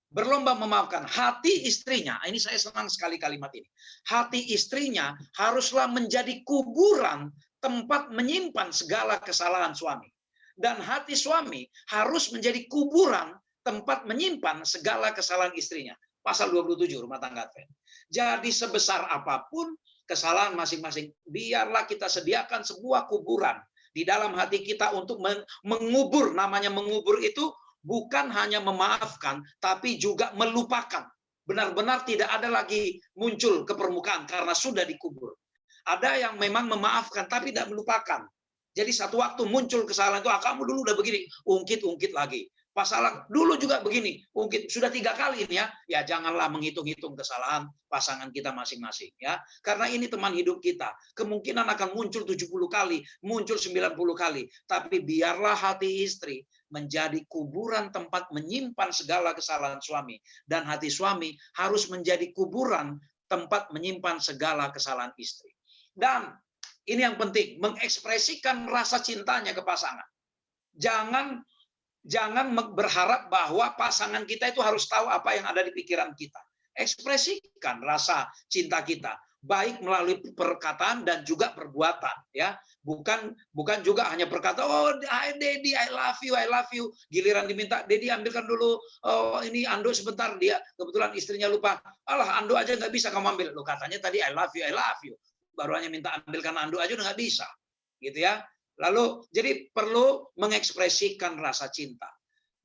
S1: berlomba memaafkan. Hati istrinya, ini saya senang sekali kalimat ini. Hati istrinya haruslah menjadi kuburan tempat menyimpan segala kesalahan suami. Dan hati suami harus menjadi kuburan tempat menyimpan segala kesalahan istrinya. Pasal 27 rumah tangga Advent. Jadi sebesar apapun kesalahan masing-masing, biarlah kita sediakan sebuah kuburan di dalam hati kita untuk mengubur. Namanya mengubur itu bukan hanya memaafkan, tapi juga melupakan. Benar-benar tidak ada lagi muncul ke permukaan karena sudah dikubur. Ada yang memang memaafkan tapi tidak melupakan. Jadi satu waktu muncul kesalahan itu, kamu dulu udah begini, ungkit lagi. Pasalan dulu juga begini, ungkit. Sudah 3 kali ini ya. Ya janganlah menghitung-hitung kesalahan pasangan kita masing-masing ya. Karena ini teman hidup kita. Kemungkinan akan muncul 70 kali, muncul 90 kali. Tapi biarlah hati istri menjadi kuburan tempat menyimpan segala kesalahan suami. Dan hati suami harus menjadi kuburan tempat menyimpan segala kesalahan istri. Dan ini yang penting, mengekspresikan rasa cintanya ke pasangan. Jangan berharap bahwa pasangan kita itu harus tahu apa yang ada di pikiran kita. Ekspresikan rasa cinta kita, baik melalui perkataan dan juga perbuatan, ya. Bukan juga hanya perkataan, oh Daddy, I love you. Giliran diminta, Daddy ambilkan dulu, oh ini Ando sebentar, dia kebetulan istrinya lupa. Alah, Ando aja nggak bisa kamu ambil. Lo katanya tadi I love you. Baru hanya minta ambilkan Ando aja udah nggak bisa, gitu ya. Lalu jadi perlu mengekspresikan rasa cinta.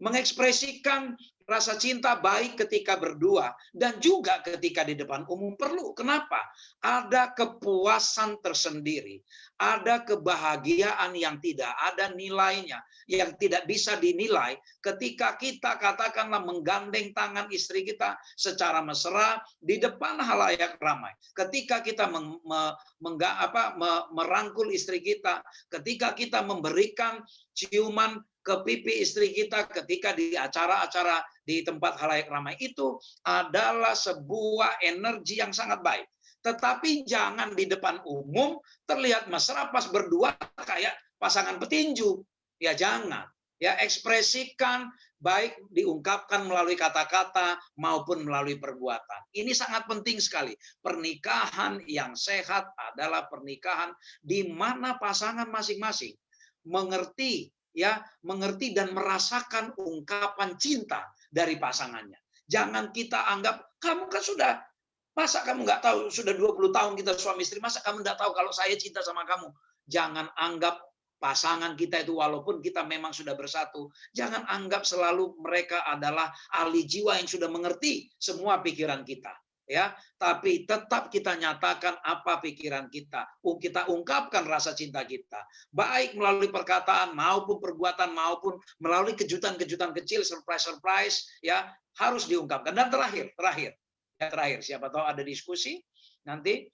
S1: Mengekspresikan rasa cinta baik ketika berdua dan juga ketika di depan umum perlu. Kenapa? Ada kepuasan tersendiri, ada kebahagiaan yang tidak ada nilainya, yang tidak bisa dinilai ketika kita katakanlah menggandeng tangan istri kita secara mesra di depan halayak ramai. Ketika kita merangkul istri kita, ketika kita memberikan ciuman ke pipi istri kita ketika di acara-acara di tempat halayak ramai, itu adalah sebuah energi yang sangat baik. Tetapi jangan di depan umum terlihat mesra pas berdua kayak pasangan petinju. Ya jangan. Ya ekspresikan, baik diungkapkan melalui kata-kata maupun melalui perbuatan. Ini sangat penting sekali. Pernikahan yang sehat adalah pernikahan di mana pasangan masing-masing mengerti dan merasakan ungkapan cinta dari pasangannya. Jangan kita anggap, kamu kan sudah, masa kamu nggak tahu, sudah 20 tahun kita suami istri, masa kamu nggak tahu kalau saya cinta sama kamu. Jangan anggap pasangan kita itu, walaupun kita memang sudah bersatu, jangan anggap selalu mereka adalah ahli jiwa yang sudah mengerti semua pikiran kita. Ya, tapi tetap kita nyatakan apa pikiran kita. Kita ungkapkan rasa cinta kita, baik melalui perkataan maupun perbuatan maupun melalui kejutan-kejutan kecil, surprise, ya harus diungkapkan. Dan terakhir, siapa tahu ada diskusi nanti.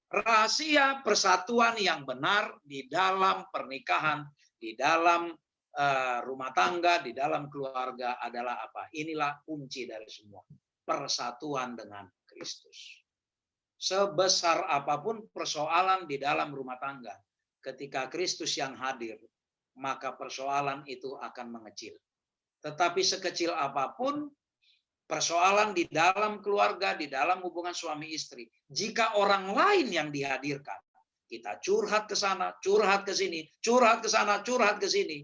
S1: Rahasia persatuan yang benar di dalam pernikahan, di dalam rumah tangga, di dalam keluarga adalah apa? Inilah kunci dari semua. Persatuan dengan Kristus. Sebesar apapun persoalan di dalam rumah tangga, ketika Kristus yang hadir, maka persoalan itu akan mengecil. Tetapi sekecil apapun persoalan di dalam keluarga, di dalam hubungan suami istri, jika orang lain yang dihadirkan, kita curhat ke sana, curhat ke sini, curhat ke sana, curhat ke sini,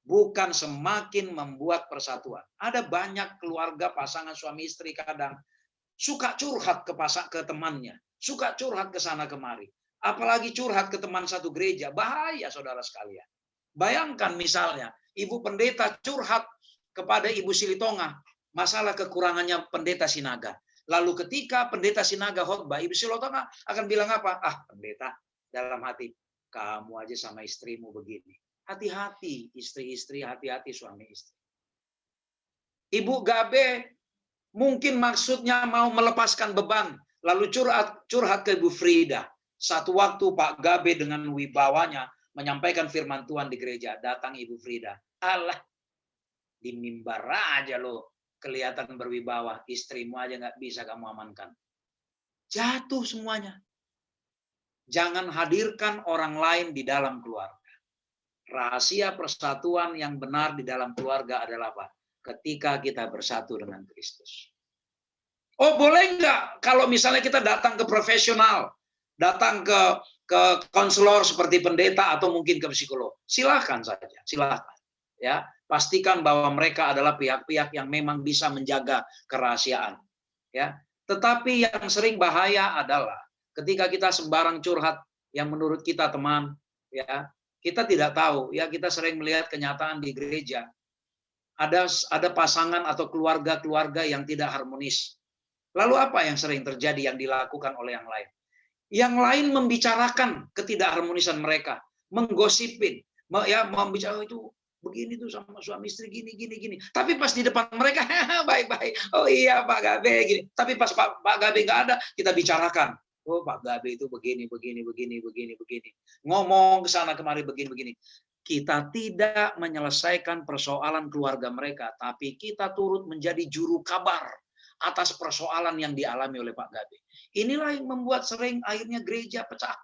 S1: bukan semakin membuat persatuan. Ada banyak keluarga pasangan suami istri kadang suka curhat ke temannya, suka curhat ke sana kemari. Apalagi curhat ke teman satu gereja, bahaya saudara sekalian. Bayangkan misalnya, ibu pendeta curhat kepada ibu Silitonga, masalah kekurangannya pendeta Sinaga. Lalu ketika pendeta Sinaga khotbah, ibu Silitonga akan bilang apa? Ah, pendeta, dalam hati, kamu aja sama istrimu begini. Hati-hati istri-istri, hati-hati suami istri. Ibu Gabe mungkin maksudnya mau melepaskan beban, lalu curhat ke Ibu Frida. Satu waktu Pak Gabe dengan wibawanya menyampaikan firman Tuhan di gereja, datang Ibu Frida. Allah, di mimbar aja lo kelihatan berwibawa, istrimu aja nggak bisa kamu amankan. Jatuh semuanya. Jangan hadirkan orang lain di dalam keluarga. Rahasia persatuan yang benar di dalam keluarga adalah apa? Ketika kita bersatu dengan Kristus. Oh, boleh nggak kalau misalnya kita datang ke profesional, datang ke konselor seperti pendeta atau mungkin ke psikolog? Silahkan saja, silahkan. Ya, pastikan bahwa mereka adalah pihak-pihak yang memang bisa menjaga kerahasiaan. Ya, tetapi yang sering bahaya adalah ketika kita sembarang curhat yang menurut kita teman, ya, kita tidak tahu, ya kita sering melihat kenyataan di gereja. Ada pasangan atau keluarga-keluarga yang tidak harmonis. Lalu apa yang sering terjadi yang dilakukan oleh yang lain? Yang lain membicarakan ketidakharmonisan mereka, menggosipin, ya membicarakan itu begini tuh sama suami istri gini. Tapi pas di depan mereka baik-baik. Oh iya Pak Gabe gini. Tapi pas Pak Gabe nggak ada, kita bicarakan. Oh Pak Gabe itu begini. Ngomong ke sana kemari begini. Kita tidak menyelesaikan persoalan keluarga mereka, tapi kita turut menjadi juru kabar atas persoalan yang dialami oleh Pak Gabe. Inilah yang membuat sering akhirnya gereja pecah.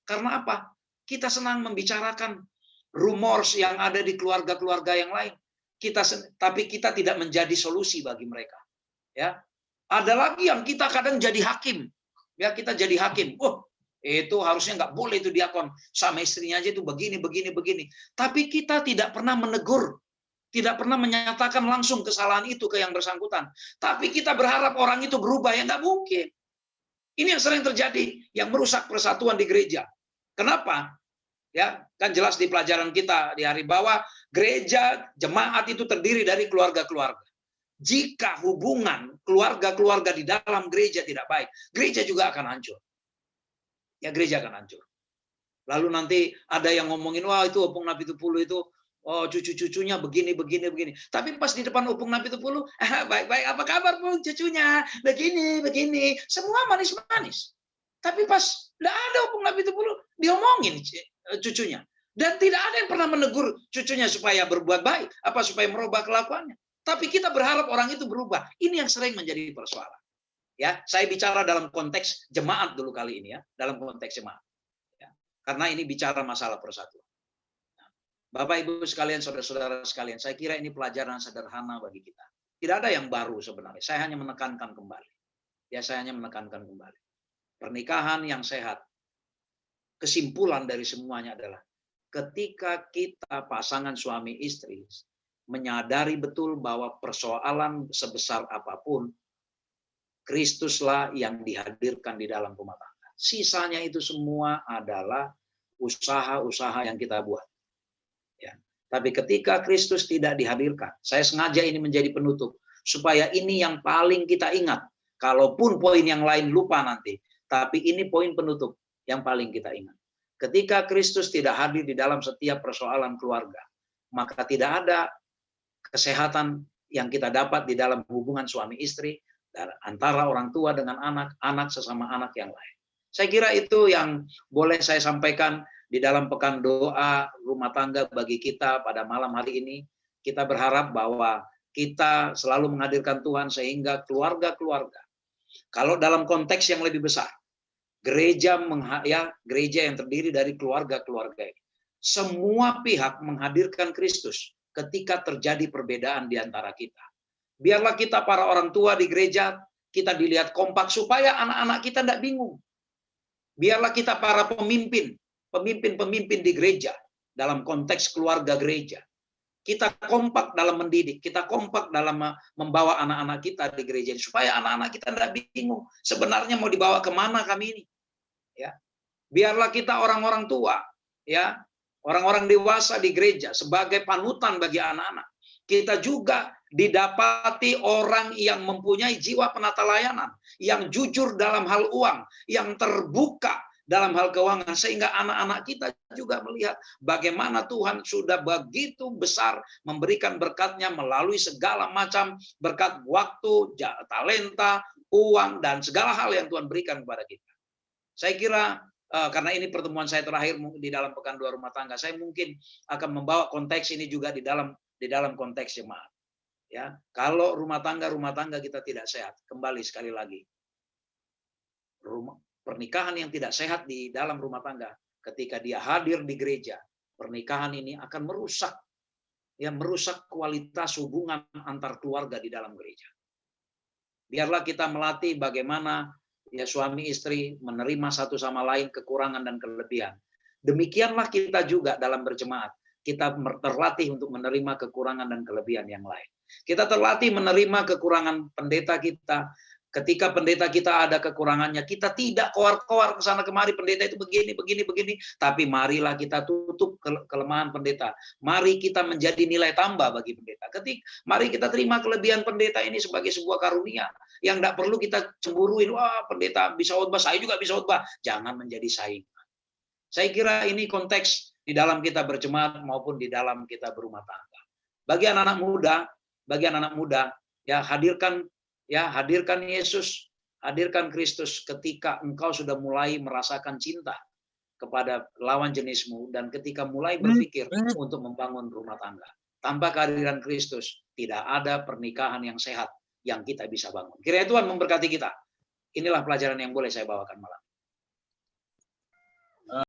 S1: Karena apa? Kita senang membicarakan rumors yang ada di keluarga-keluarga yang lain. Tapi kita tidak menjadi solusi bagi mereka. Ya, ada lagi yang kita kadang jadi hakim. Ya, kita jadi hakim. Oh, itu harusnya nggak boleh itu diakon sama istrinya aja itu begini. Tapi kita tidak pernah menegur, tidak pernah menyatakan langsung kesalahan itu ke yang bersangkutan. Tapi kita berharap orang itu berubah, ya nggak mungkin. Ini yang sering terjadi, yang merusak persatuan di gereja. Kenapa? Ya, kan jelas di pelajaran kita di hari bahwa gereja jemaat itu terdiri dari keluarga-keluarga. Jika hubungan keluarga-keluarga di dalam gereja tidak baik, gereja juga akan hancur. Ya, gereja akan hancur. Lalu nanti ada yang ngomongin, wah itu Opung Napi Tupulu itu, oh cucu-cucunya begini. Tapi pas di depan Opung Napi Tupulu, baik-baik, apa kabar Pung cucunya? Begini. Semua manis-manis. Tapi pas tidak ada Opung Napi Tupulu, diomongin cucunya. Dan tidak ada yang pernah menegur cucunya supaya berbuat baik, supaya merubah kelakuannya. Tapi kita berharap orang itu berubah. Ini yang sering menjadi persoalan. Ya, saya bicara dalam konteks jemaat dulu kali ini ya, dalam konteks jemaat. Ya, karena ini bicara masalah persatuan. Nah, Bapak Ibu sekalian, saudara-saudara sekalian, saya kira ini pelajaran sederhana bagi kita. Tidak ada yang baru sebenarnya. Saya hanya menekankan kembali. Pernikahan yang sehat. Kesimpulan dari semuanya adalah ketika kita pasangan suami istri menyadari betul bahwa persoalan sebesar apapun Kristuslah yang dihadirkan di dalam rumah tangga. Sisanya itu semua adalah usaha-usaha yang kita buat. Ya. Tapi ketika Kristus tidak dihadirkan, saya sengaja ini menjadi penutup supaya ini yang paling kita ingat. Kalaupun poin yang lain lupa nanti, tapi ini poin penutup yang paling kita ingat. Ketika Kristus tidak hadir di dalam setiap persoalan keluarga, maka tidak ada kesehatan yang kita dapat di dalam hubungan suami istri, antara orang tua dengan anak, anak sesama anak yang lain. Saya kira itu yang boleh saya sampaikan di dalam pekan doa rumah tangga bagi kita pada malam hari ini. Kita berharap bahwa kita selalu menghadirkan Tuhan sehingga keluarga-keluarga, kalau dalam konteks yang lebih besar, gereja yang terdiri dari keluarga-keluarga ini, semua pihak menghadirkan Kristus ketika terjadi perbedaan di antara kita. Biarlah kita para orang tua di gereja, kita dilihat kompak supaya anak-anak kita tidak bingung. Biarlah kita para pemimpin di gereja, dalam konteks keluarga gereja, kita kompak dalam mendidik, kita kompak dalam membawa anak-anak kita di gereja ini, supaya anak-anak kita tidak bingung sebenarnya mau dibawa kemana kami ini. Ya, biarlah kita orang-orang tua, ya, orang-orang dewasa di gereja sebagai panutan bagi anak-anak. Kita juga didapati orang yang mempunyai jiwa penata layanan, yang jujur dalam hal uang, yang terbuka dalam hal keuangan, sehingga anak-anak kita juga melihat bagaimana Tuhan sudah begitu besar memberikan berkat-Nya melalui segala macam berkat waktu, talenta, uang, dan segala hal yang Tuhan berikan kepada kita. Saya kira karena ini pertemuan saya terakhir di dalam Pekan 2 Rumah Tangga, saya mungkin akan membawa konteks ini juga di dalam konteks jemaat. Ya, kalau rumah tangga kita tidak sehat, kembali sekali lagi, pernikahan yang tidak sehat di dalam rumah tangga, ketika dia hadir di gereja, pernikahan ini akan merusak kualitas hubungan antar keluarga di dalam gereja. Biarlah kita melatih bagaimana ya suami istri menerima satu sama lain kekurangan dan kelebihan. Demikianlah kita juga dalam berjemaat. Kita terlatih untuk menerima kekurangan dan kelebihan yang lain. Kita terlatih menerima kekurangan pendeta kita. Ketika pendeta kita ada kekurangannya, kita tidak koar-koar ke sana kemari, pendeta itu begini. Tapi marilah kita tutup kelemahan pendeta. Mari kita menjadi nilai tambah bagi pendeta. Mari kita terima kelebihan pendeta ini sebagai sebuah karunia. Yang tidak perlu kita cemburuin, wah pendeta bisa khotbah, saya juga bisa khotbah. Jangan menjadi saingan. Saya kira ini konteks di dalam kita berjemaat maupun di dalam kita berumah tangga. Bagi anak-anak muda, ya hadirkan Yesus, hadirkan Kristus ketika engkau sudah mulai merasakan cinta kepada lawan jenismu dan ketika mulai berpikir untuk membangun rumah tangga. Tanpa kehadiran Kristus, tidak ada pernikahan yang sehat yang kita bisa bangun. Kiranya Tuhan memberkati kita. Inilah pelajaran yang boleh saya bawakan malam.